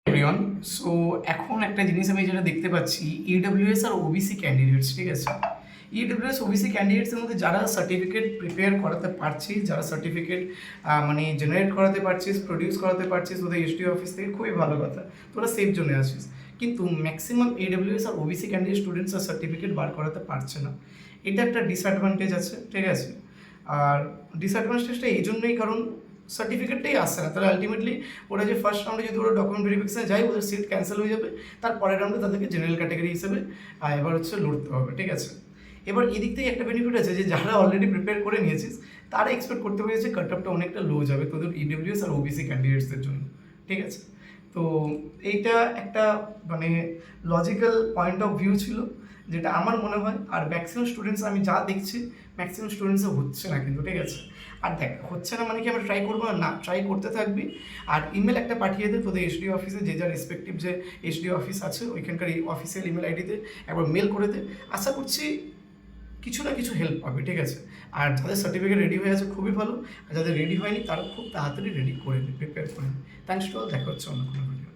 Everyone. So এখন একটা জিনিস আমি যেটা দেখতে পাচ্ছি, ইডব্লিউএস আর ওবিসি ক্যান্ডিডেটস, ঠিক আছে? ইডব্লিউএস ওবিসি ক্যান্ডিডেটসের মধ্যে যারা সার্টিফিকেট প্রিপেয়ার করাতে পারছিস, যারা সার্টিফিকেট মানে জেনারেট করাতে পারছিস, প্রডিউস করাতে পারছিস ওদের এসডিও অফিস থেকে, খুবই ভালো কথা, তোরা সেফ জোনে আছিস। কিন্তু ম্যাক্সিমাম এডব্লিউএস আর ওবিসি ক্যান্ডিডেট স্টুডেন্টসরা সার্টিফিকেট বার করাতে পারছে না। এটা একটা ডিসঅ্যাডভান্টেজ আছে, ঠিক আছে? আর ডিসঅ্যাডভান্টেজটা এই জন্যই কারণ সার্টিফিকেটটাই আসছে না, তাহলে আলটিমেটলি ওরা যে ফার্স্ট রাউন্ডে যদি ওরা ডকুমেন্ট ভেরিফিকেশনে যায়, ওদের সিট ক্যান্সেল হয়ে যাবে, তার পরের রাউন্ডে তাদেরকে জেনারেল ক্যাটাগরি হিসেবে এবার লড়তে হবে, ঠিক আছে? এবার এদিক থেকে একটা বেনিফিট আছে যে যারা অলরেডি প্রিপেয়ার করে নিয়েছিস তারা এক্সপেক্ট করতে পেরেছে কাট অফটা অনেকটা লো যাবে তোদের ইডব্লিউএস আর ওবিসি ক্যান্ডিডেটসদের জন্য, ঠিক আছে? তো এইটা একটা মানে লজিক্যাল পয়েন্ট অফ ভিউ ছিল, যেটা আমার মনে হয়। আর ম্যাক্সিমাম স্টুডেন্টস আমি যা দেখছি, ম্যাক্সিমাম স্টুডেন্টসে হচ্ছে না কিন্তু, ঠিক আছে? আর দেখ, হচ্ছে না মানে কি আমরা ট্রাই করবো না, ট্রাই করতে থাকবি। আর ইমেল একটা পাঠিয়ে দে তোদের এসডিও অফিসে, যে যার রেসপেক্টিভ যে এসডিও অফিস আছে ওইখানকার এই অফিসিয়াল ইমেল আইডিতে একবার মেল করে দে। আশা করছি কিছু না কিছু হেল্প পাবে, ঠিক আছে? আর যাদের সার্টিফিকেট রেডি হয়ে আছে খুবই ভালো, আর যাদের রেডি হয়নি তারা খুব তাড়াতাড়ি রেডি করে নে, প্রিপেয়ার করে নে। থ্যাংকস টু অল, দেখা হচ্ছে অন্য কোনো ভিডিও।